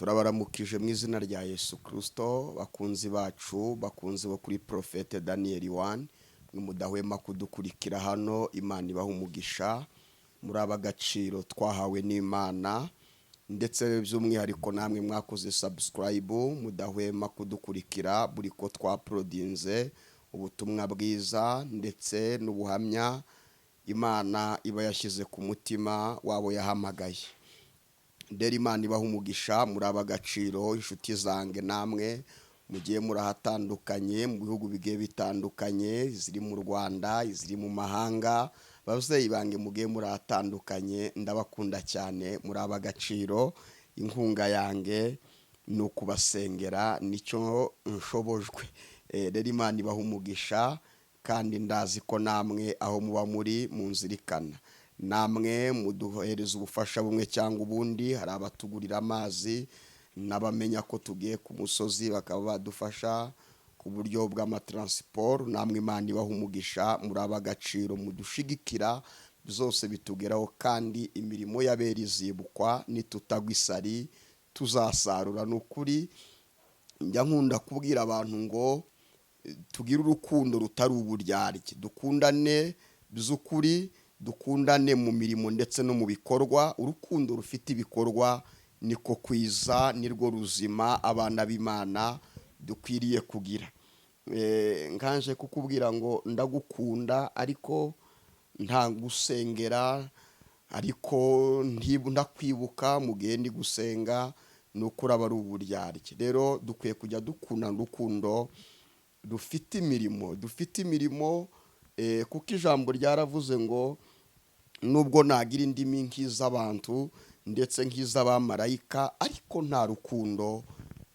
turabaramukije mu izina rya Yesu Kristo, bakunzi bacu, bakunzi bo kuri Prophet Daniel 1, mudahwema kudukurikira hano. Imana ibaha umugisha muri aba gaciro twahawe n'Imana, ndetse by'umwihariko namwe mwakoze subscribe, mudahwema kudukurikira buri ko twaprodinze ubutumwa bwiza ndetse n'ubuhamya Imana iba yashyize ku mutima wabo yahamagaye. Deri Imana ibaha umugisha muri aba gaciro, inshuti zange namwe mugiye murahatandukanye mu bihugu bigiye bitandukanye, ziri mu Rwanda, ziri mu mahanga, babyeyi bange mugiye murahatandukanye, ndabakunda cyane muri aba gaciro. Inkunga yange ni ukubasengera, nicyo nshobojwe. Deri Imana ibaha umugisha, kandi ndazi ko namwe aho muba muri munzirikana, namwe muduhereza ubufasha bumwe cyangwa ubundi. Hari abatugurira amazi, n'abamenya ko tugiye ku musozi bakaba badufasha ku buryo bw'amatransport. Namwe Imana ibaha umugisha muri aba gaciro, mudushigikira, byose bitugeraho, kandi imirimo y'abera izibukwa, nitutagwa isari tuzasarura. N'ukuri njya nkunda kubwira abantu ngo tugire urukundo rutari uburyarya, dukundane by'ukuri, dukundane mu mirimo ndetse no mu bikorwa. Urukundo rufite ibikorwa niko kwiza, nirwo ruzima abana b'Imana dukwiriye kugira. Nkanje kukubwira ngo ndagukunda, ariko nta gusengera, ariko ndakwibuka mu gihe ndi gusenga, nuko uraba ari uburyarya. Rero dukwiye kujya dukundana urukundo dufite imirimo, kuko ijambo ryaravuze ngo nubwo nagira indimi nk'iz'abantu ndetse nk'iz'abamarayika, ariko nta rukundo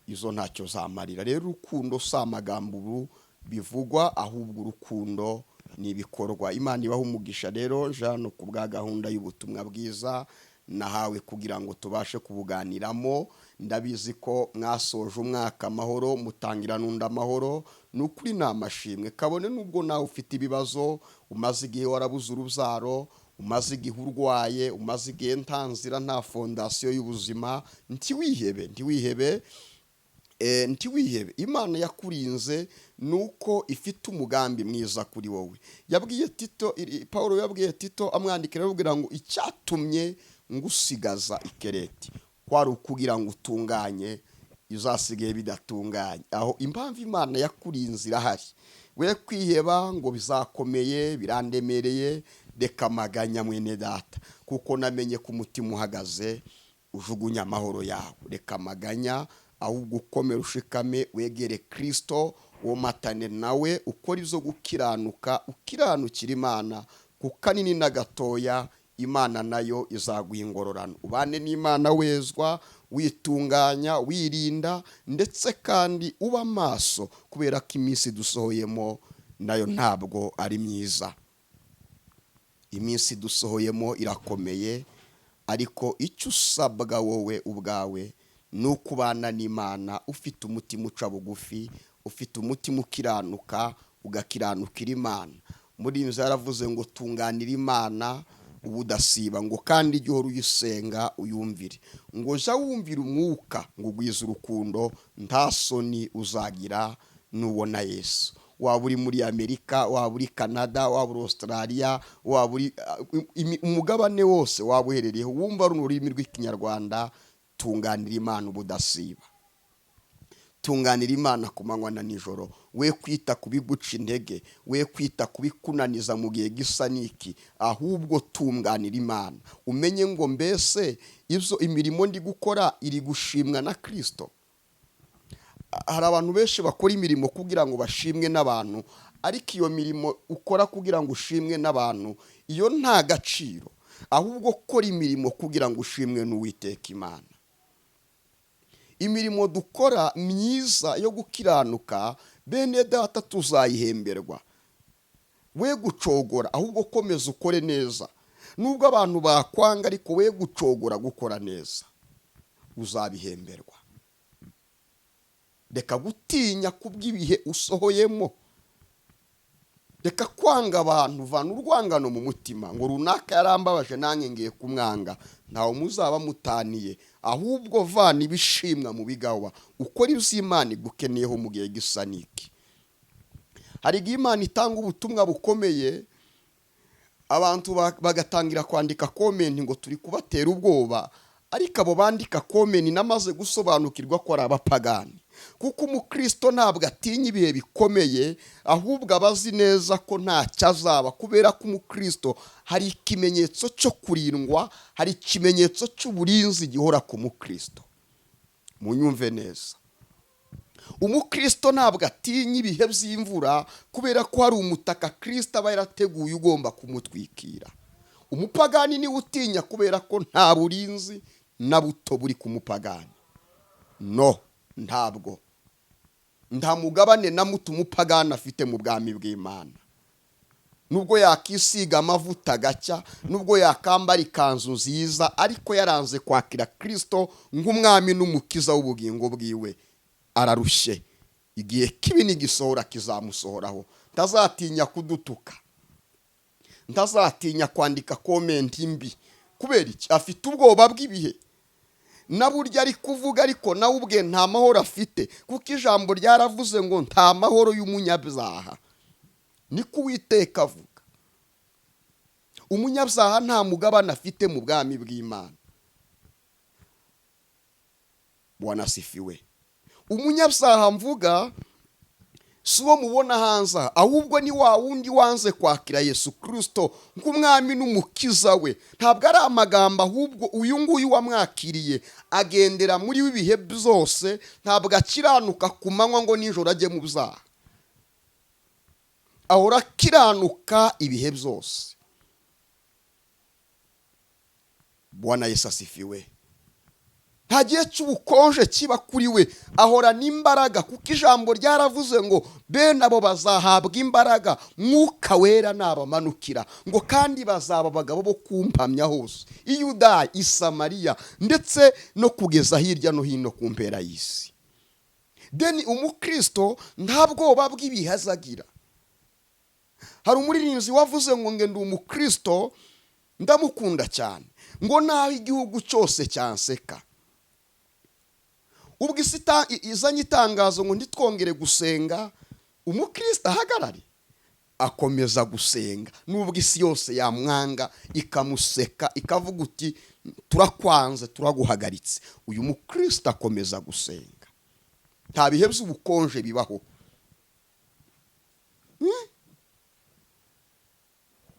izo ntacyo zamarira. Rero urukundo si amagambo ubu bivugwa, ahubwo urukundo ni ibikorwa. Imana ibaha umugisha. Rero jano ku bwa gahunda y'ubutumwa bwiza nahawe kugira ngo tubashe kubuganiramo. Ndabizi ko mwasoje umwaka amahoro, mutangira n'undi amahoro. Nukuri ni amashimwe, kabone nubwo nawe ufite ibibazo, umaze igihe warabuze urubyaro, umaze igihe urwaye, umaze igihe nta nzira, nta fondasiyo y'ubuzima, ntiwihebe. Imana yakurinze nuko ifite umugambi mwiza kuri wowe. Yabwiye Tito, Paulo yabwiye Tito amwandikira avugira ngo icyatumye ngusigaza Ikereti kwari ukugira ngo utunganye izasigaye bidatunganye. Aho impamvu Imana yakurinze irahari. We kwiheba ngo bizakomeye, birandemereye, reka amaganya mwene data, kuko namenye ko umutima uhagaze ujugunya amahoro yawe. Reka amaganya, ahubwo ukomere ushikame, wegere Kristo, womatane nawe, ukora izo gukiranuka, ukiranukira Imana, kuko kanini na gatoya Imana nayo izaguha ingororano. Ubane n'Imana wezwa, witunganya, wirinda, ndetse kandi uba maso, kubera ko iminsi dusohoyemo nayo ntabwo ari myiza. Iminsi dusohoyemo irakomeye, ariko icyo usabwa wowe ubwawe ni ukubana n'Imana ufite umutima uca bugufi, ufite umutima ukiranuka, ugakiranukira Imana. Muri inzu yaravuze ngo tunganira Imana ubudasiba, ngo kandi igihe uhora uyisenga uyumvire, ngo jya wumvira umwuka, ngo ugwize urukundo, nta soni uzagira nubona Yesu. Waba uri muri Amerika, waba uri Canada, waba uri Australia, waba uri umugabane wose waba uherereyeho, wumva ari ururimi rw'Ikinyarwanda, tunganira Imana ubudasiba. Tunganira Imana ku manywa na nijoro. We kwita kubiguca intege, we kwita kubikunaniza mu gihe gisa n'iki, ahubwo tunganira Imana. Umenye ngo mbese ibyo imirimo ndi gukora iri gushimwa na Kristo. Hari abantu benshi bakora imirimo kugira ngo bashimwe n'abantu, ariko iyo mirimo ukora kugira ngo ushimwe n'abantu, iyo nta gaciro. Ahubwo kora imirimo kugira ngo ushimwe n'Uwiteka Imana. Imirimo dukora myiza yo gukiranuka, bene data tuzayihemberwa. We gucogora, ahubwo komeza ukore neza. Nubwo abantu bakwanga, ariko we gucogora gukora neza, uzabihemberwa. Reka gutinya kubw'ibihe usohoyemo. reka kwanga abantu, vana urwangano mu mutima ngo runaka yarambabaje nanjye ngiye kumwanga. Ntawe muzaba mutaniye, ahubwo vana ibishimwa mu bigawa ukora iby'Imana igukeneyeho mu gihe gisa n'iki. Hari igihe Imana itanga ubutumwa bukomeye, abantu bagatangira kwandika komenti ngo turi kubatera ubwoba, ariko abo bandika komenti namaze gusobanukirwa ko ari abapagani. Kuko umukristo ntabwo atinya ibihe bikomeye, ahubwo abazi neza ko ntacyo azaba, kubera ko umukristo hari ikimenyetso cyo kurindwa, hari ikimenyetso cy'uburinzi gihora ku mukristo. Munyumve neza, umukristo ntabwo atinya ibihe by'imvura, kubera ko hari umutaka Kristo aba yarateguye ugomba kumutwikira. Umupagani niwe utinya, kubera ko nta burinzi na buto buri ku mupagani. No, ntabwo, nta mugabane na muto umupagani afite mu bwami bw'Imana. Nubwo yakisiga amavuta gacya, nubwo yakambara ikanzu nziza, ariko yaranze kwakira Kristo nk'umwami n'umukiza w'ubugingo bwiwe, ararushye. Igihe kibi nigisohora kizamusohoraho. Ntazatinya kudutuka, ntazatinya kwandika komenti mbi. Kubera iki? Afite ubwoba bw'ibihe. Na burya ari kuvuga, ariko nawe ubwe nta mahoro afite, kuko ijambo ryaravuze ngo nta mahoro y'umunyabyaha. Niko Uwiteka avuga. Umunyabyaha nta mugabane afite mu bwami bw'Imana. Bwana asifiwe. Umunyabyaha mvuga si uwo mubona hanze, ahubwo ni wa wundi wanze kwakira Yesu Kristo nk'umwami n'umukiza we. Ntabwo ari amagambo, ahubwo uyu nguyu wamwakiriye agendera muri ibihe byose, ntabwo akiranuka ku manywa ngo nijoro ajye mu byaha. Ahora akiranuka ibihe byose. Bwana Yesu asifiwe. Nta gihe cy'ubukonje kiba kuri we, ahorana imbaraga, kuko ijambo ryaravuze ngo bene abo bazahabwa imbaraga, Mwuka Wera nabamanukira, ngo kandi bazaba abagabo bo kumpamya hose, i Yudaya, i Samariya, ndetse no kugeza hirya no hino ku mpera y'isi. Deni umukristo nta bwoba bw'ibihe azagira. Hari umuririmbyi wavuze ngo nge ndi umukristo ndamukunda cyane, ngo naho igihugu cyose cyanseka. Ubwo isi izanye itangazo ngo ntitwongere gusenga, umukristo ahagarare akomeza gusenga. Nubwo isi yose yamwanga ikamuseka ikavuga uti turakwanze turaguhagaritse, uyu mukristo akomeza gusenga. Nta bihe by'ubukonje bibaho.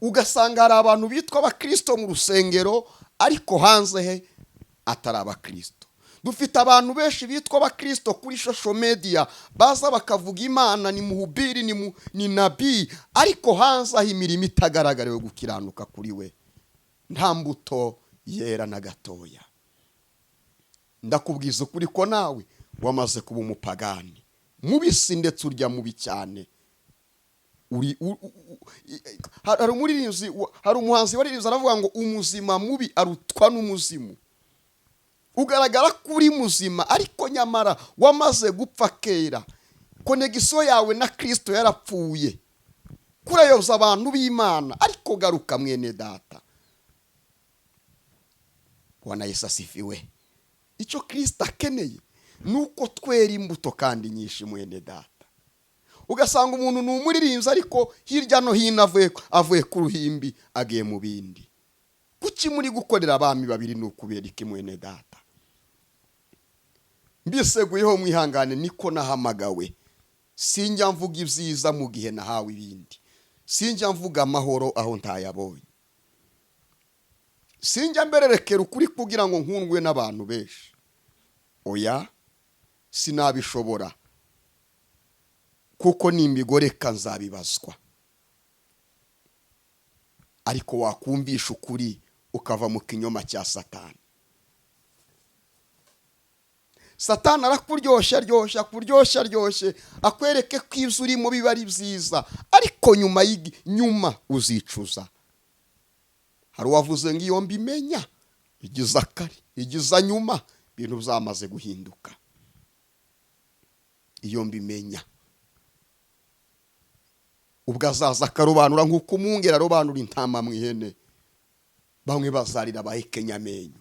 Ugasanga hari abantu bitwa abakristo mu rusengero, ariko hanze he atari abakristo. Dufite abantu benshi bitwa abakristo kuri social media, baza bakavuga Imana ni muhubiri, ni nabii, ariko hanze aho imirimo itagaragara yo gukiranuka kuri we, nta mbuto yera na gatoya. Ndakubwiza ukuri ko nawe wamaze kuba umupagani mubisi, ndetse urya mubi cyane. Hari umuhanzi waririmbye aravuga ngo umuzima mubi arutwa n'umuzimu. Ugaragara kuri muzima, ariko nyamara wamaze gupfa kera. Konegisiyo yawe na Kristo yarapfuye. Kurayoza abantu b'Imana, ariko garuka mwene data. Bwana Yesu asifiwe. Icyo Kristo akeneye nuko twera imbuto kandi nyinshi mwene data. Ugasanga umuntu ni umuririmbyi, ariko hirya no hino avuye ku ruhimbi agiye mu bindi. Kuki muri gukorera abami babiri n'ukubera iki mwene data? Mbiseguyeho mwihangane, niko nahamagawe. Sinjya mvuga ibyiza mu gihe nahawe ibindi. Sinjya mvuga amahoro aho ntayabonye. Sinjya mbererekera ukuri kugira ngo nkundwe n'abantu benshi. Oya, sinabishobora, kuko nimbigoreka nzabibazwa. Ariko wakumvisha ukuri ukava mu kinyoma cya Satani. Satani arakuryoshya aryoshye akwereke ko ibyo urimo biba ari byiza, ariko nyuma uzicuza. Hari uwavuze ngo iyo mbimenya igiza kare, igiza nyuma, ibintu byamaze guhinduka. Iyo mbimenya ubwo azaza akarobanura nk'uko umwungeri arobanura intama mu ihene. Bamwe bazarira bahekenya amenyo,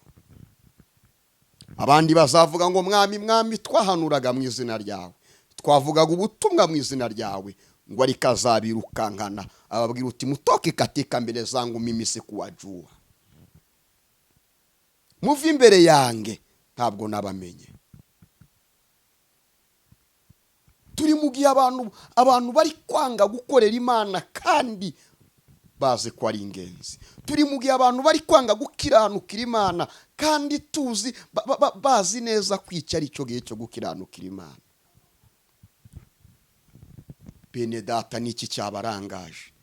abandi bazavuga ngo mwami mwami, twahanuraga mu izina ryawe, twavugaga ubutumwa mu izina ryawe, ngo ariko azabirukankana ababwira uti mutoke katika mbele zangu mimi sikuwajua, muve imbere yange ntabwo nabamenye. Turi mu gihe abantu bari kwanga gukorera Imana kandi bazi ko ari ingenzi. Turi mu gihe abantu bari kwanga gukiranukira Imana kandi tuzi bazi neza kwica ari cyo gihe cyo gukiranukira Imana. Bene data, niki cyabarangaje?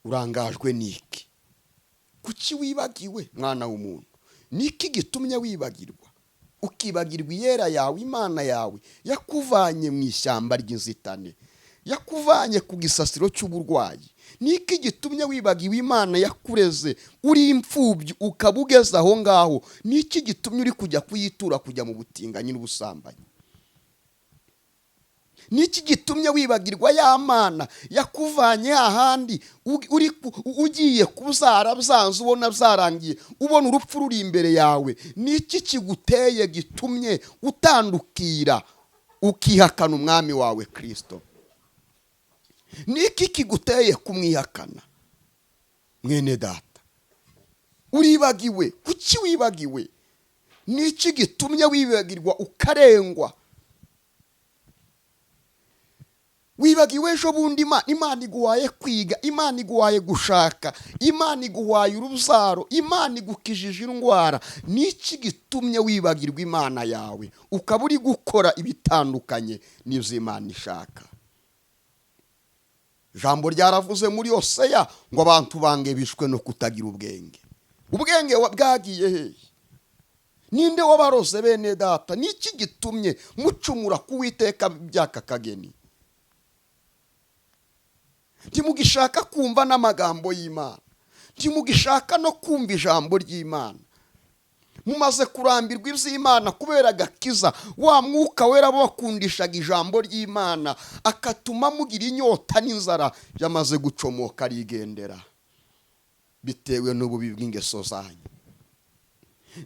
Urangajwe niki? Kuki wibagiwe mwana w'umuntu? Niki gitumye wibagirwa? Ukibagirwa iyera yawe, Imana yawe yakuvanye mu ishyamba ry'inzitane, yakuvanye ku gisasiro cy'uburwayi. Niki gitumye wibagiwe Imana yakureze uri imfubyi ukaba ugeze aho ngaho? Niki gitumye uri kujya kuyitura, kujya mu butinganyi n'ubusambanyi? Niki gitumye wibagirwa ya Mana yakuvanye ahandi ugiye kuzara byanze, ubona byarangiye, ubona urupfu ruri imbere yawe? Niki kiguteye gitumye utandukira ukihakana umwami wawe Kristo? Niki kiguteye kumwihakana? Mwene data, uribagiwe. Kuki wibagiwe? Niki gitumye wibagirwa ukarengwa? Wibagiwe ejo bundi Imana iguhaye kwiga, Imana iguhaye gushaka, Imana iguhaye urubyaro, Imana igukijije indwara. Niki gitumye wibagirwa Imana yawe ukaba uri gukora ibitandukanye n'ibyo Imana ishaka? Ijambo ryaravuze muri Hoseya ngo abantu bange bishwe no kutagira ubwenge. Ubwenge bwagiye hehe? Ninde wabaroze bene data? Niki gitumye mucumura ku Uwiteka byaka kageni? Ntimugishaka kumva n'amagambo y'Imana, ntimugishaka no kumva ijambo ry'Imana. Mumaze kurambirwa iby'Imana kubera agakiza. Wa mwuka wera bakundishaga ijambo ry'Imana akatuma mugira inyota n'inzara, byamaze gucomoka arigendera bitewe n'ububi bw'ingeso zanyu.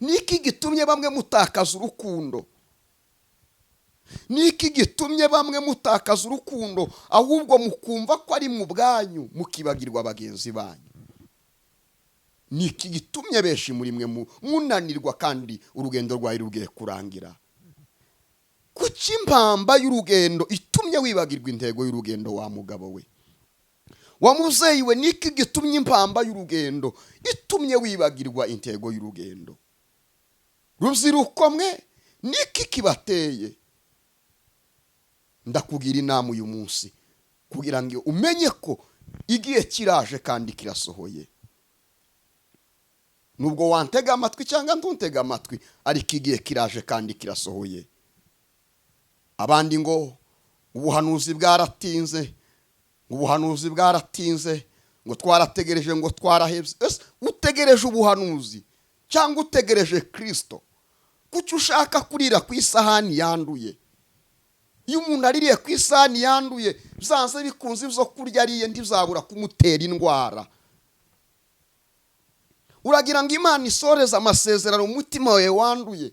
Niki gitumye bamwe mutakaza urukundo? Niki gitumye bamwe mutakaza urukundo ahubwo mukumva ko ari mu bwanyu, mukibagirwa bagenzi banyu? Niki gitumye benshi muri mwe munanirwa kandi urugendo rwawe rugiye kurangira? Kuki impamba y'urugendo itumye wibagirwa intego y'urugendo? Wa mugabo we, wa muzeyi we, niki gitumye impamba y'urugendo itumye wibagirwa intego y'urugendo? Rubyiruko mwe, niki kibateye? Ndakugira inama uyu munsi kugira ngo umenye ko igihe kiraje kandi kirasohoye. Nubwo wantega amatwi cyangwa ntuntega amatwi, ariko igihe kiraje kandi kirasohoye. Abandi ngo ubuhanuzi bwaratinze, ubuhanuzi bwaratinze, ngo twarategereje, ngo twarahebye. Utegereje ubuhanuzi cyangwa utegereje Kristo? Kuki ushaka kurira ku isahani yanduye? Iyo umuntu aririye ku isahani yanduye, byanze bikunze ibyo kurya ariye ntibizabura kumutera indwara. Uragira ngo Imana isoreze amasezerano mu mutima wawe wanduye?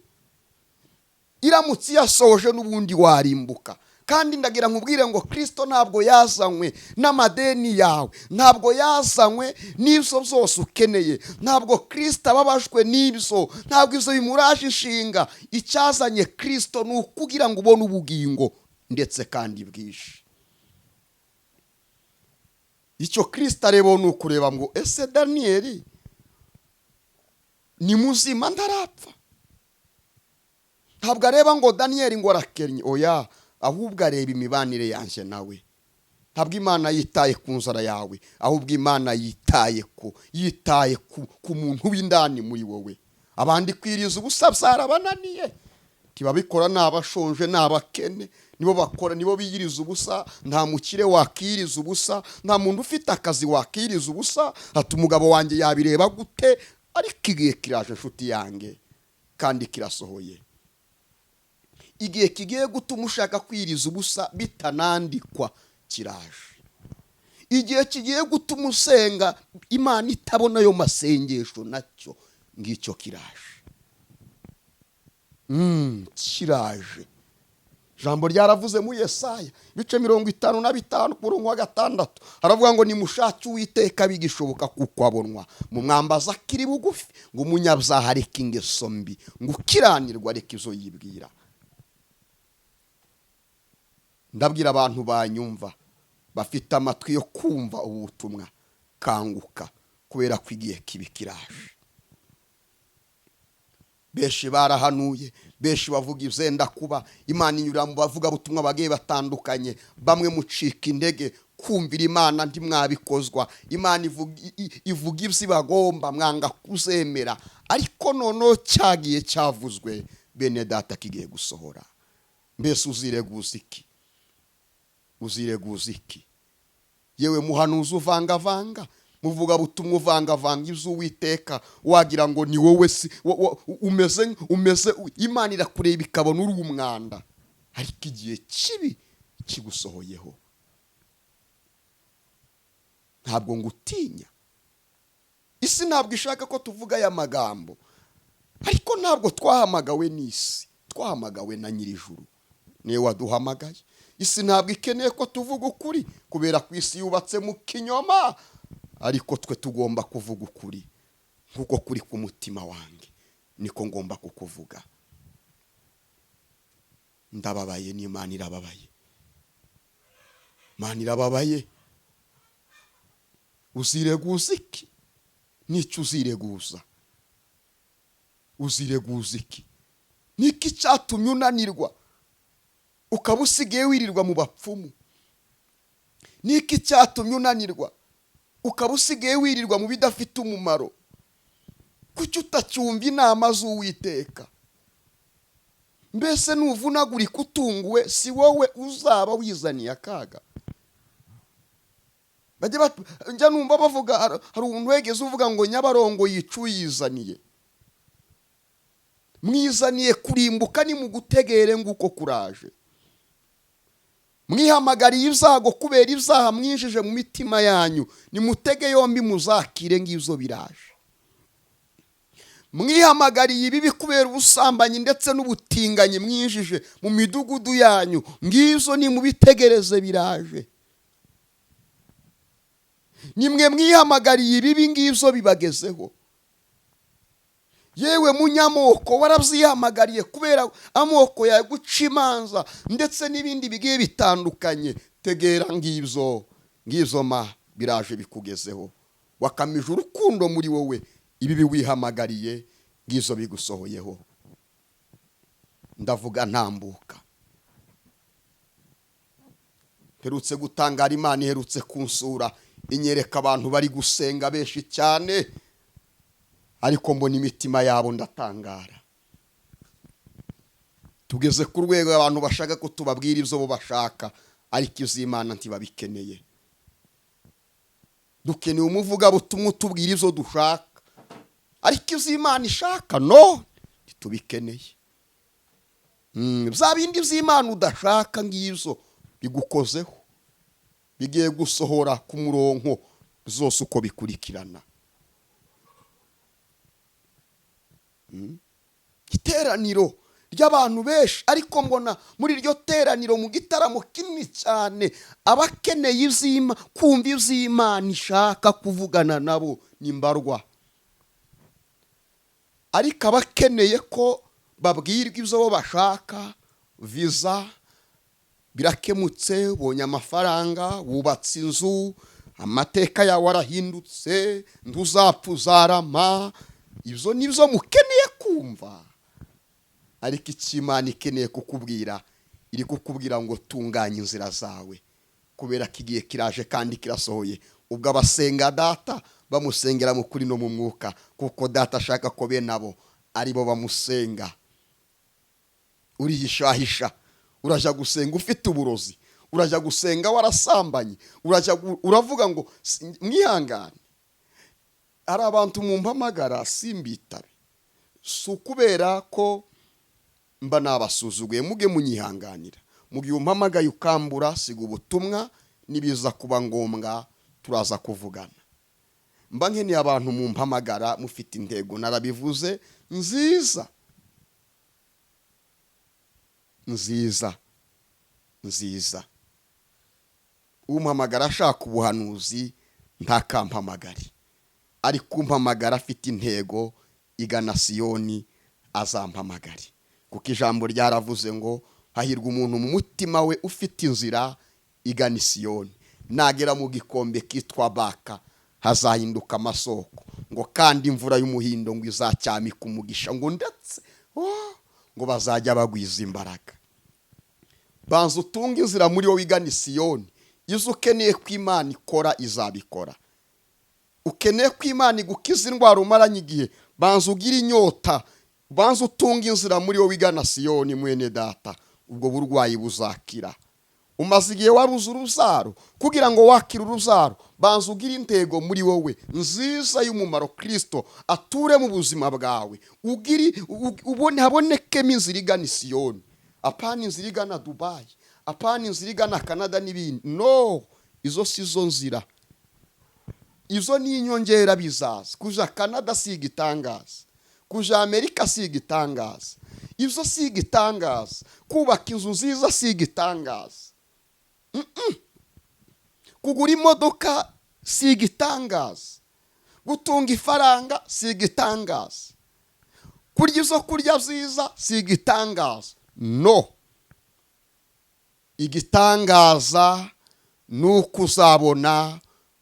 Iramutse yasohoje n'ubundi warimbuka. Kandi ndagira nkubwire ngo Kristo ntabwo yazanywe n'amadeni yawe, ntabwo yazanywe n'ibyo byose ukeneye, ntabwo Kristo ababajwe n'ibyo, ntabwo ibyo bimuraje inshinga. Icyazanye Kristo ni ukugira ngo ubone ubugingo ndetse kandi bwinshi. Icyo Kristo areba ni ukureba ngo ese Daniyeli ni muzima ntarapfa? Ntabwo areba ngo Daniyeli ngo arakennye, oya, ahubwo areba imibanire yanjye nawe. Ntabwo Imana yitaye ku nzara yawe, ahubwo Imana yitaye ku muntu w'indani muri wowe. Abandi kwiriza ubusa byarabananiye, ntibabikora n'abashonje n'abakene, nibo bakora, nibo biyiriza ubusa. Nta mukire wakiriza ubusa, nta muntu ufite akazi wakiriza ubusa. Ati umugabo wanjye yabireba gute? Ariko igihe kiraje nshuti yanjye kandi kirasohoye. Igihe kigiye gutuma ushaka kwiriza ubusa bitanandikwa kiraje. Igihe kigiye gutuma usenga Imana itabona ayo masengesho nacyo ngicyo kiraje. Kiraje. Jambo ryaravuze mu Yesaya bice 55 murongo wa 6 haravuga ngo nimushake Uwiteka bigishoboka kuko abonwa, mu mwambaza akiri bugufi, ngo umunyabyaha areke ingeso mbi, ngo ukiranirwa areke izo yibwira. Ndabwira abantu banyumva bafite amatwi yo kumva ubutumwa, kanguka kubera ko igihe kibi kiraje. Benshi barahanuye, benshi bavuga ivyenda kuba, Imana inyura mu bavuga butumwa bagiye batandukanye, bamwe mucika intege kumvira Imana ndi mwabikozwa. Imana ivuga ivyo bagomba mwanga kuzemera, ariko nono cyagiye cyavuzwe bene data kigiye gusohora. Mbese uzireguza iki? Uzireguza iki? Yewe muhanuzi uvangavanga, muvuga butumwa uvangavanga ivy'Uwiteka, wagira ngo ni wowe umeze Imana irakureba ikabona uri umwanda, ariko igihe kibi kigusohoyeho. Ntabwo ngutinya. Isi ntabwo ishaka ko tuvuga aya magambo, ariko ntabwo twahamagawe n'isi, twahamagawe na Nyirijuru, niwe waduhamagaye. Isi ntabwo ikeneye ko tuvuga ukuri kubera ko isi yubatse mu kinyoma, ariko twe tugomba kuvuga ukuri nkuko kuri ku mutima wanjye niko ngomba kukuvuga. Ndababaye n'Imana irababaye. Imana irababaye. Uzireguza iki? Nicyo uzireguza. Uzireguza iki? Niki cyatumye unanirwa ukaba usigaye wirirwa mu bapfumu? Niki cyatumye unanirwa ukaba usigaye wirirwa mu bidafite umumaro? Kuki utacyumva inama z'Uwiteka? Mbese nuvunagurika utunguwe, si wowe uzaba wizaniye akaga. Njya numva bavuga, hari umuntu wegeze uvuga ngo Nyabarongo yicu yizaniye. Mwizaniye kurimbuka ni mu gutegere nguko kuraje. Mwihamagariye ibyago kubera ibyaha mwinjije mu mitima yanyu, nimutege yombi muzakire ngivyo biraje. Mwihamagariye ibibi kubera ubusambanyi ndetse n'ubutinganyi mwinjije mu midugudu yanyu, ngivyo ni mubitegereze biraje. Nimwe mwihamagariye ibibi ngivyo bibagezeho. Yewe munyamoko warabyihamagariye kubera amoko ya guca imanza ndetse n'ibindi bigiye bitandukanye, tegera ngivyo ma biraje bikugezeho. Wakamije urukundo muri wowe, ibibi wihamagariye ngivyo bigusohoyeho. Ndavuga ntambuka. Herutse gutangara, Imana iherutse kunsura inyereka abantu bari gusenga benshi cyane, ariko mbona imitima yabo ndatangara. Tugeze ku rwego abantu bashaka ko tubabwira ivyo bo bashaka, ariko ivy'Imana ntibabikeneye. Dukeneye umuvuga butumwa tubwira ivyo dushaka, ariko ivy'Imana ishaka no ntitubikeneye. Bya bindi vy'Imana udashaka ngivyo bigukozeho, bigiye gusohora ku murongo zose uko bikurikirana. Iteraniro ry'abantu benshi, ariko mbona muri iryo teraniro mu gitaramo kinini cyane abakeneye ivy'Imana, kumva ivy'Imana ishaka kuvugana nabo nimbarwa. Ariko abakeneye ko babwirwa ivyo bo bashaka, visa birakemutse, ubonye amafaranga, wubatse inzu, amateka yawe arahindutse, ntuzapfa uzarama, ivyo nivyo mukeneye kumva. Ariko Imana ikeneye kukubwira, iri kukubwira ngo tunganya inzira zawe, kubera kigiye kiraje kandi kirasohoye. Ubwo abasenga data bamusengera mu kuri no mu mwuka, kuko data ashaka ko be nabo ari bo bamusenga. Urihishahisha, uraja gusenga ufite uburozi, uraja gusenga warasambanye, uravuga ngo mwihangane. Ari abantu mumpamagara simbitabe, si ukubera ko mba nabasuzuguye, muge munyihanganira. Mugihe umpamagaye ukambura, siga ubutumwa nibiza kuba ngombwa turaza kuvugana. Mba nkeneye abantu mumpamagara mufite intego, narabivuze, nziza umpamagara ashaka ubuhanuzi ntakampamagari, ari kumpamagara afite intego igana Siyoni azampamagari, kuko ijambo ryaravuze ngo hahirwa umuntu mu mutima we ufite inzira igana Siyoni, nagera mu gikombe kitwa Baka hazahinduka amasoko, ngo kandi imvura y'umuhindo ngo izacyamika umugisha, ngo ndetse ngo bazajya bagwiza imbaraga. Banza utunga inzira muri wowe igana Siyoni. Izo ukeneye ko Imana ikora izabikora. Ukeneye ko Imana igukiza indwara umaranye igihe, banza ugira inyota, banza utunga inzira muri wowe igana Siyoni mwene data, ubwo burwayi buzakira. Umaze igihe waruze uruzaro, kugira ngo wakire uruzaro banza ugira intego muri wowe nziza y'umumaro Kristo ature mu buzima bwawe, ubone habonekemo inzira igana Siyoni, apana inzira igana Dubai, apana inzira igana Canada n'ibindi. No, izo si zo nzira, izo ni inyongera bizaza. Kuja Canada si igitangaza, kuja Amerika si igitangaza, izo si igitangaza. Kubaka inzu nziza si igitangaza, kugura imodoka si igitangaza, gutunga ifaranga si igitangaza, kurya izo kurya byiza si igitangaza. No, igitangaza nuko uzabona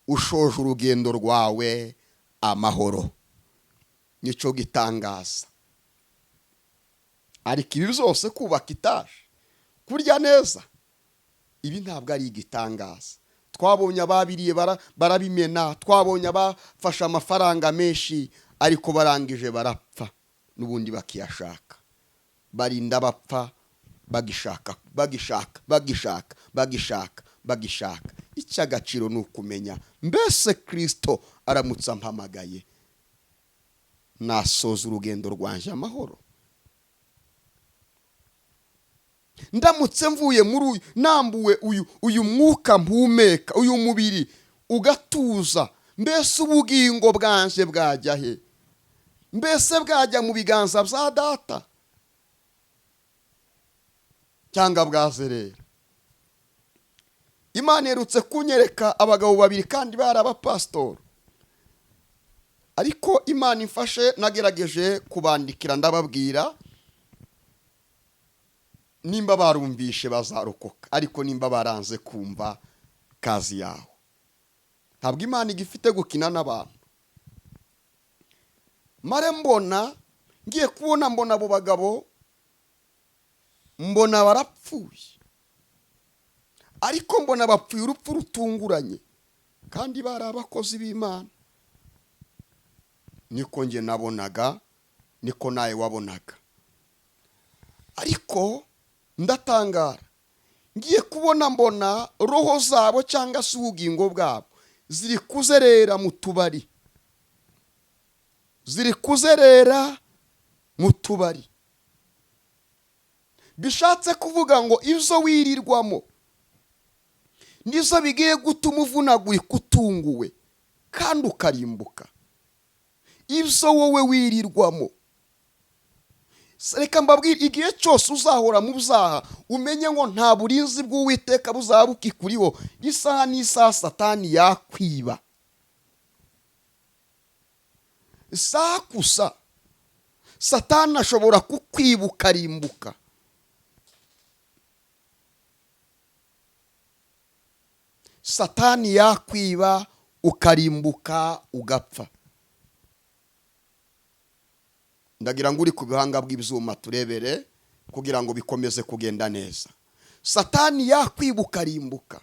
ushoje urugendo rwawe amahoro, nico gitangaza. Ariko ibi byose, kubaka itaje, kurya neza, ibi ntabwo ari igitangaza. Twabonye ababiriye barabimena, twabonye abafashe amafaranga menshi ariko barangije barapfa n'ubundi bakiyashaka, barinda bapfa bagishaka. Icy'agaciro ni ukumenya mbese Kristo aramutse ampamagaye nasoza urugendo rwanje amahoro. Ndamutse mvuye muri nambuwe uyu mwuka mpumeka, uyu mubiri ugatuza, mbese ubugingo bwanje bwajya he? Mbese bwajya mu biganza bya data cyangwa bwazerera? Imana yerutse kunyereka abagabo babiri kandi bari abapastori, ariko Imana imfashe nagerageje kubandikira ndababwira, nimba barumvishe bazarokoka, ariko nimba baranze kumva kazi yaho. Ntabwo Imana igifite gukina n'abantu. Mare ngiye kubona mbona abo bagabo, mbona barapfuye, ariko mbona bapfuye urupfu rutunguranye, kandi bari abakozi b'Imana. Niko nge nabonaga, niko nawe wabonaga. Ariko ndatangara, ngiye kubona mbona roho zabo cyangwa se ubugingo bwabo ziri kuzerera mu tubari, ziri kuzerera mu tubari. Bishatse kuvuga ngo izo wirirwamo nizo bigiye gutuma uvunagurika utunguwe kandi ukarimbuka. Izo wowe wirirwamo, reka mbabwire, igihe cyose uzahora mu byaha umenye ngo nta burinzi bw'Uwiteka buzaba bukikuriho. Isaha n'isaha Satani yakwiba, isaha gusa Satani ashobora kukwiba ukarimbuka. Satani yakwiba ukarimbuka ugapfa. Ndagira ngo uri ku bihanga bw'ibyuma turebere kugira ngo bikomeze kugenda neza. Satani yakwiba ukarimbuka.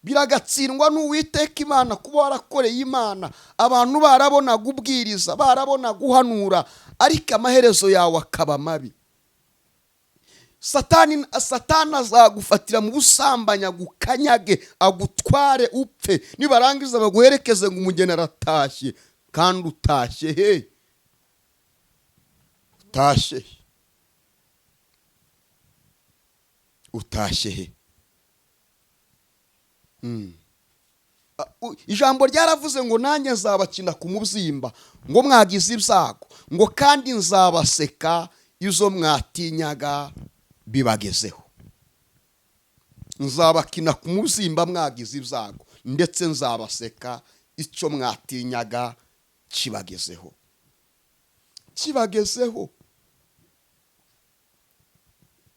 Biragatsindwa n'Uwiteka Imana kuba warakoreye Imana, abantu barabona gubwiriza, barabona guhanura, ariko amaherezo yawe akaba mabi. Satani azagufatira mu busambanya, gukanyage, agutware upfe, nibarangiza baguherekeze ngo umugeni aratashye. Kandi utashye he? Utashye he? ijambo ryaravuze ngo nanjye nzabakina ku mubyimba ngo mwagize ibyago ngo kandi nzabaseka izo mwatinyaga bibagezeho. Nzabakina ku mubyimba mwagize ibyago ndetse nzabaseka icyo mwatinyaga kibagezeho.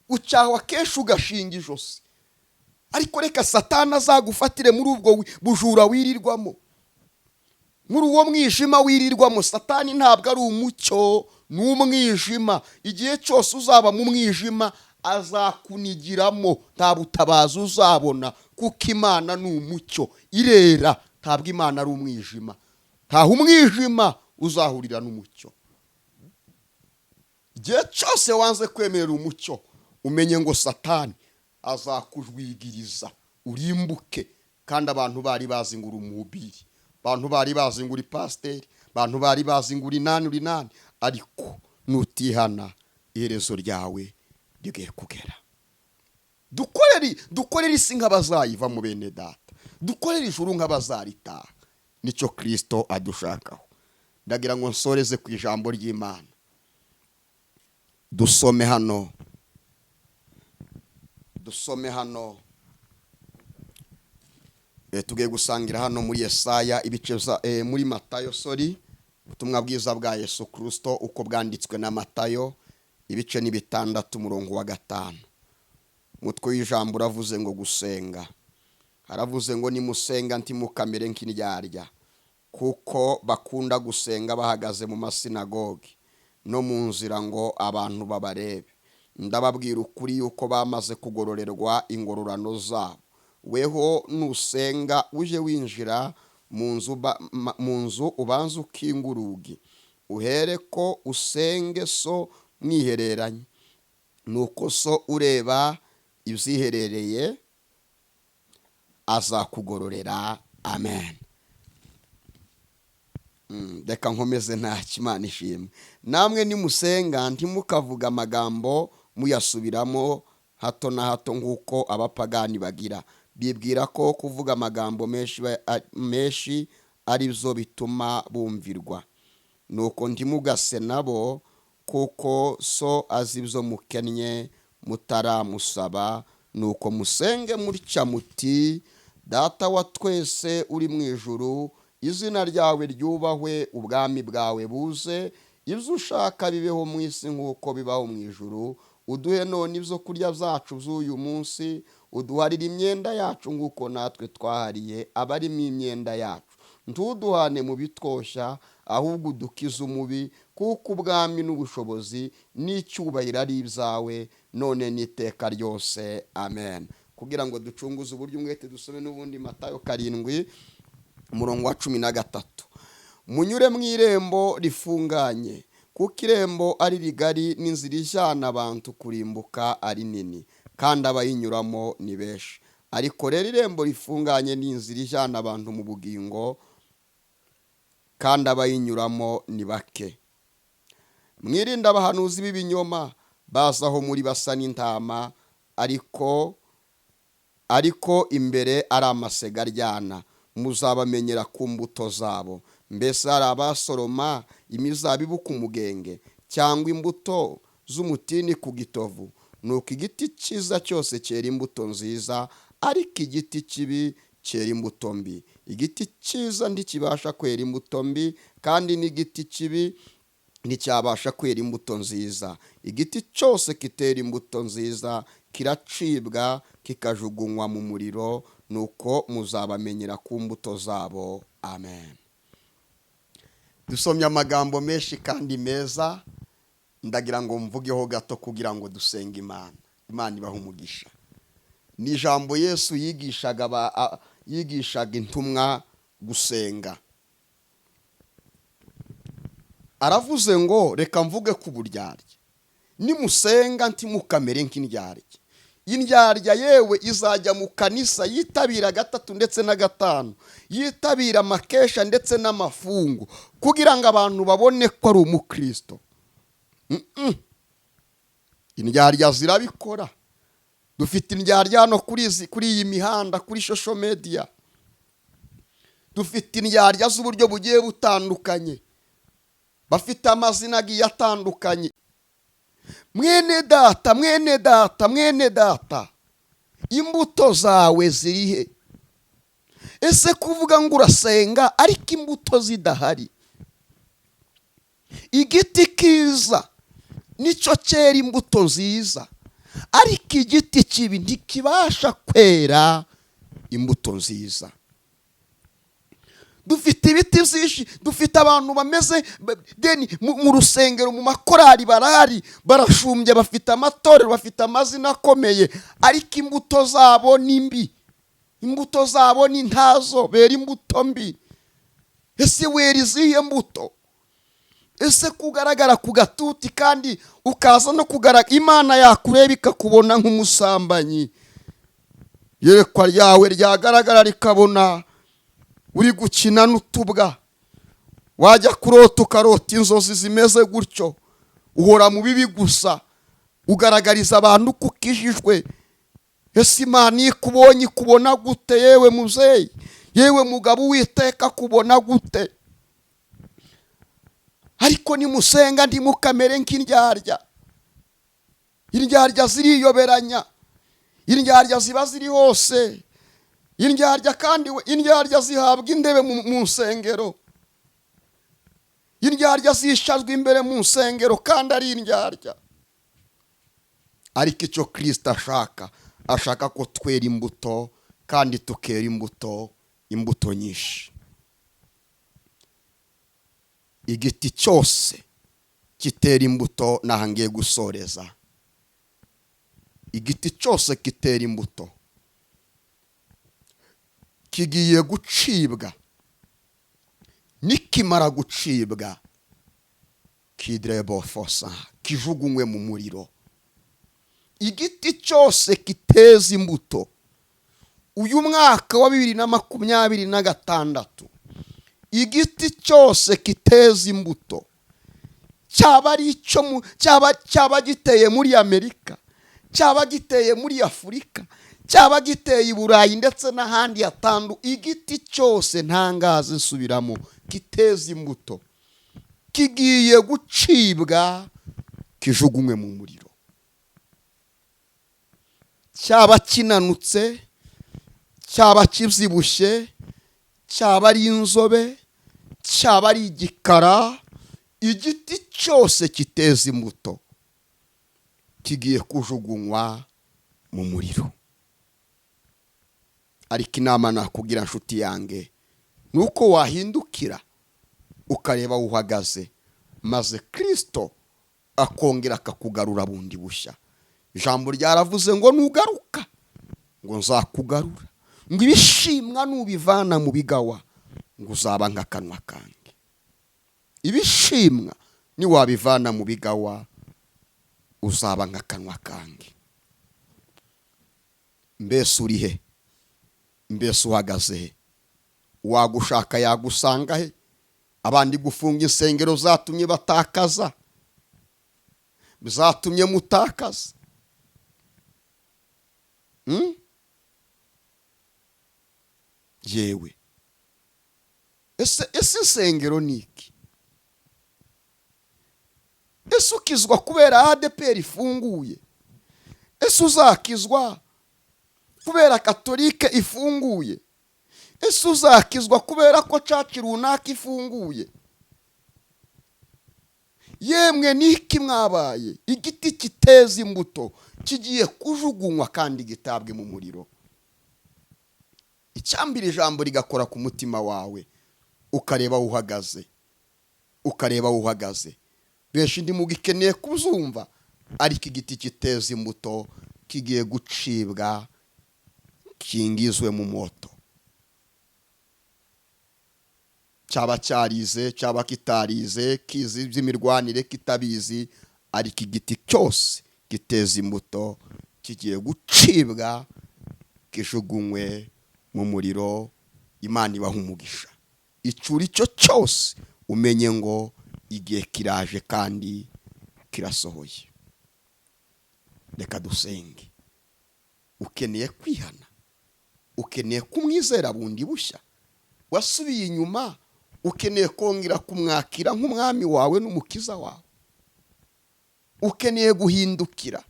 Ucahwa kenshi ugashinga ijosi, ariko reka Satani azagufatire muri ubwo bujura wirirwamo, muri uwo mwijima wirirwamo. Satani ntabwo ari umucyo, ni umwijima. Igihe cyose uzaba mu mwijima azakunigiramo, nta butabazi uzabona, kuko Imana ni umucyo irera. Ntabwo Imana ari umwijima, ntaho umwijima uzahurira n'umucyo. Igihe cyose wanze kwemerera umucyo, umenye ngo Satani azakujwigiriza urimbuke. Kandi abantu bari bazi ngo uri umubiri, abantu bari bazi ngo uri pasiteri, abantu bari bazi ngo uri nani, ariko nutihana iherezo ryawe rigiye kugera. Dukorere isi nk'abazayiva mu bene data, dukorere ijuru nk'abazaritaha. Nicyo Kristo adushakaho. Ndagira ngo nsoreze ku ijambo ry'Imana. Dusome hano tugiye gusangira hano muri Yesaya muri Matayo, ubutumwa bwiza bwa Yesu Kristo uko bwanditswe na Matayo, ibice ni 6 umurongo wa 5. Umutwe w'ijambo uravuze ngo gusenga. Haravuze ngo nimusenga ntimukamere nk'indyarya, kuko bakunda gusenga bahagaze mu masinagogi no mu nzira ngo abantu babarebe. Ndababwira ukuri yuko bamaze kugororerwa ingororano zabo. Weho nusenga uje winjira mu nzu ubanza ukinga urugi, uhereko usenge so mwihereranye, nuko so ureba ibyiherereye azakugororera. Amen. Reka nkomeze nta Imana ishimwe. Namwe nimusenga ntimukavuga amagambo muyasubiramo hato na hato nk'uko abapagani bagira. Bibwira ko kuvuga amagambo menshi ari byo bituma bumvirwa. Nuko ntimugase nabo, kuko so azi ibyo mukennye mutaramusaba. Nuko musenge mutya muti: Data wa twese uri mu ijuru, izina ryawe ryubahwe, ubwami bwawe buze, ibyo ushaka bibeho mu isi nk'uko bibaho mu ijuru. Uduhe none ibyo kurya byacu by'uyu munsi, uduharire imyenda yacu nk'uko natwe twahariye abarimo imyenda yacu. Ntuduhane mu bitwoshya, ahubwo udukize umubi, kuko ubwami n'ubushobozi n'icyubahiro ari ibyawe none n'iteka ryose. Amen. Kugira ngo ducunguze uburyo umwete, dusome n'ubundi Matayo 7 umurongo wa 13. Munyure mu irembo rifunganye, kuko irembo ari rigari n'inzira ijyana abantu kurimbuka ari nini, kandi abayinyuramo ni benshi. Ariko rero irembo rifunganye n'inzira ijyana abantu mu bugingo, kandi abayinyuramo ni bake. Mwirinde abahanuzi b'ibinyoma, bazaho muri basa n'intama, ariko imbere ari amasega aryana. Muzabamenyera ku mbuto zabo. Mbese hari abasoroma imizabibu ku mugenge, cyangwa imbuto z'umutini ku gitovu? Nuko igiti cyiza cyose cyera imbuto nziza, ariko igiti kibi cyera imbuto mbi. Igiti cyiza ntikibasha kwera imbuto mbi, kandi n'igiti kibi nticyabasha kwera imbuto nziza. Igiti cyose kitera imbuto nziza kiracibwa kikajugunywa mu muriro. Nuko muzabamenyera ku mbuto zabo. Amen. Dusomye amagambo menshi kandi meza, ndagira ngo mvugeho gato kugira ngo dusenge Imana. Imana ibaha umugisha. Ni ijambo Yesu yigishaga intumwa gusenga. Aravuze ngo reka mvuge ku buryarya. Nimusenga ntimukamere nk'indyarya. Indyarya yewe izajya mu kanisa yitabira 3 ndetse na 5, yitabira amakesha ndetse n'amafungu, kugira ngo abantu babone ko ari umukristo. Indyarya zirabikora, dufite indyarya hano kuri iyi mihanda, kuri social media. Dufite indyarya z'uburyo bugiye butandukanye, bafite amazina agiye atandukanye. Mwene data, mwene data, mwene data, imbuto zawe zirihe? Ese kuvuga ngo urasenga ariko imbuto zidahari? Igiti kiza nicyo cyera imbuto nziza, ariko igiti kibi ntikibasha kwera imbuto nziza. Dufite ibiti byinshi, dufite abantu bameze mu rusengero, mu makorari barahari, barashumbye, bafite amatorero, bafite amazina akomeye, ariko imbuto zabo ni mbi. Imbuto zabo ni ntazo, bera imbuto mbi. Ese wera izihe mbuto? Ese kugaragara ku gatuti kandi ukaza no kugaragara, Imana yakureba ikakubona nk'umusambanyi, yerekwa ryawe ryagaragara rikabona uri gukina n'utubwa, wajya kurota ukarota inzozi zimeze gutyo, uhora mu bibi gusa, ugaragariza abantu ko ukijijwe. Ese Imana ikubonye ikubona gute yewe muzeyi, yewe mugabo Uwiteka kubona gute? Ariko nimusenga ntimukamere nk'indyarya. Indyarya ziriyoberanya, indyarya ziba ziri hose. Indyarya kandi indyarya zihabwa indebe mu nsengero. Indyarya zishazwe imbere mu nsengero kandi ari indyarya. Ariko icyo Kristo ashaka ko twera imbuto, kandi tukera imbuto nyinshi. Igiti cyose kitera imbuto, nahangiye gusoreza. Igiti cyose kitera imbuto kigiye gucibwa. Nikimara gucibwa, kidrebo fosa, kijugunywe mu muriro. Igiti cyose kiteza imbuto, uyu mwaka wa 2026, igiti cyose kiteza imbuto, cyaba giteye muri Amerika, cyaba giteye muri Afurika, cyaba giteye i Burayi ndetse n'ahandi hatandu, igiti cyose ntangaze nsubiramo kiteza imbuto, kigiye gucibwa kijugunywe mu muriro. Cyaba kinanutse, cyaba kibyibushye, cyaba ari inzobe, cyaba ari igikara, igiti cyose kiteza imbuto kigiye kujugunywa mu muriro. Ariko inama nakubwira nshuti yange, nuko wahindukira ukareba uhagaze, maze Kristo akongera akakugarura bundi bushya. Ijambo ryaravuze ngo nugaruka ngo nzakugarura, ngo ibishimwa nubivana mu bigawa ngo uzaba nk'akanwa kange. Ibishimwa ni wabivana mu bigawa uzaba nk'akanwa kange. Mbese uri he? Mbese uhagaze he? Uwagushaka yagusanga he? Abandi gufunga insengero zatumye batakaza, zatumye mutakaza. Yewe, ese insengero niki? Ese ukizwa kubera ADPR ifunguye? Ese uzakizwa kubera Katolike ifunguye? Ese uzakizwa kubera ko church runaka ifunguye? Yemwe niki mwabaye? Igiti kiteza imbuto kigiye kujugunywa kandi gitabwe mu muriro. Icyambira ijambo rigakora ku mutima wawe, ukareba uhagaze, ukareba uhagaze. Benshi ndi mugikeneye kuzumva, ariko igiti kiteza imbuto kigiye gucibwa kingizwe mu moto. Cyaba cyarize, cyaba kitarize, kizi by'imirwanire kitabizi, ariko igiti cyose kiteza imbuto kigiye gucibwa kijugunywe mu muriro. Imana ibaha umugisha. Icuri cyo cyose umenye ngo igihe kiraje kandi kirasohoye. Reka dusenge. ukeneye kwihana, ukeneye kumwizera bundi bushya, wasubiye inyuma ukeneye kongera kumwakira nk'umwami wawe n'umukiza wawe, ukeneye guhindukira,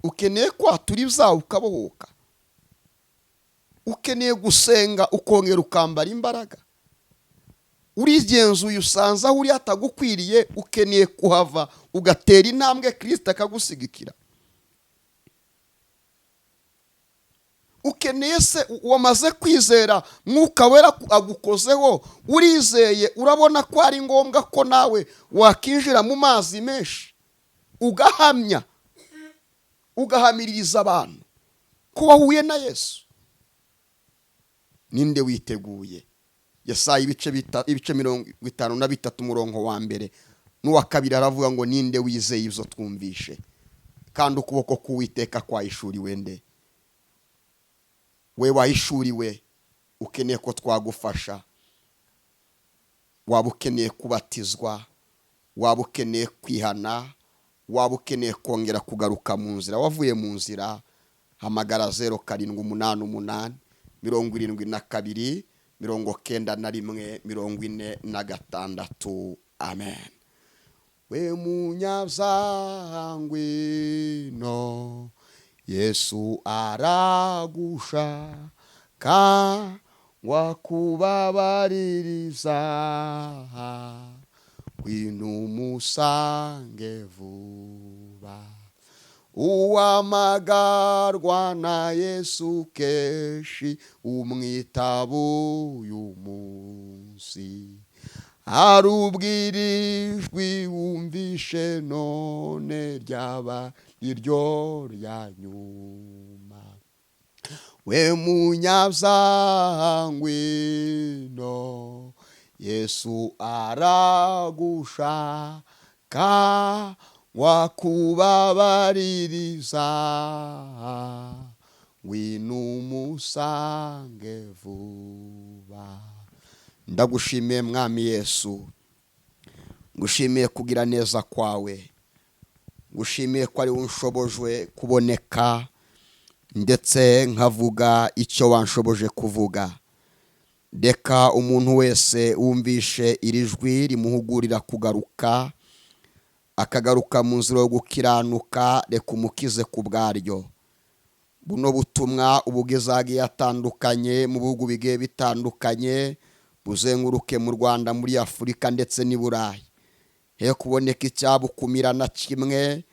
ukeneye kwatura ibyaha ukabohoka, ukeneye gusenga ukongera ukambara imbaraga, urigenzuye usanze aho uri hatagukwiriye, ukeneye kuhava ugatera intambwe Kristo akagusigikira. Ukeneye se wamaze kwizera Mwuka Wera agukozeho, urizeye, urabona ko ari ngombwa ko nawe wakinjira mu mazi menshi ugahamya, ugahamiriza abantu ko wahuye na Yesu. Ninde witeguye? Yesaya ibice 53 umurongo wa mbere n'uwa kabiri aravuga ngo ninde wizeye ibyo twumvishe, kandi ukuboko k'Uwiteka kwahishuriwe nde? We wahishuriwe, ukeneye ko twagufasha. Waba ukeneye kubatizwa, waba ukeneye kwihana, waba ukeneye kongera kugaruka mu nzira, wavuye mu nzira, hamagara 0788 72 91 46. Amen. We munyabyaha ngwino, Yesu aragushaka wakubabaririza, ngwino umusange vuba. Uwamagarwa na Yesu keshi umwitaba uyu munsi, arubwirijwi wumvishe none ryaba iryo rya nyuma. We munyabyaha ngwino, Yesu aragushaka wakubabaririza, ngwino umusange vuba. Ndagushimiye Mwami Yesu, ngushimiye kugira neza kwawe, ngushimiye ko ari unshobojwe kuboneka ndetse nkavuga icyo wanshoboje kuvuga. Reka umuntu wese wumvishe iri jwi rimuhugurira kugaruka, akagaruka mu nzira yo gukiranuka, reka umukize ku bwaryo. Buno butumwa ubugezagiye atandukanye mu bihugu bigiye bitandukanye, buzenguruke mu Rwanda, muri Afurika ndetse n'i Burayi. He kuboneka icyabukumira na kimwe,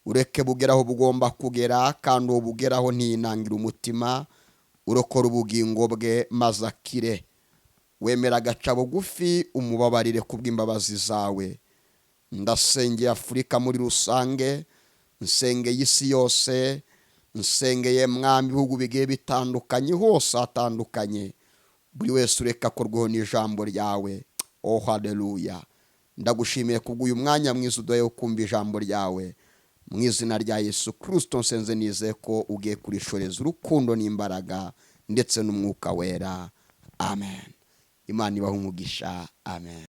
ureke bugeraho bugomba kugera, kandi uwo bugeraho ntiyinangira umutima, urokora ubugingo bwe maze akire. Wemera agaca bugufi umubabarire kubw'imbabazi zawe. Ndasengeye Afurika muri rusange, nsengeye isi yose, nsengeye Mwami ibihugu bigiye bitandukanye, hose hatandukanye. Buri wese ureka akorweho n'ijambo ryawe. Oh haleluya. Ndagushimiye kubw'uyu mwanya mwiza uduhaye wo kumva ijambo ryawe. Mu izina rya Yesu Kristo nsenze nizeye ko ugiye kurishoreza urukundo n'imbaraga ndetse n'Umwuka Wera. Amen. Imana ibahe umugisha. Amen.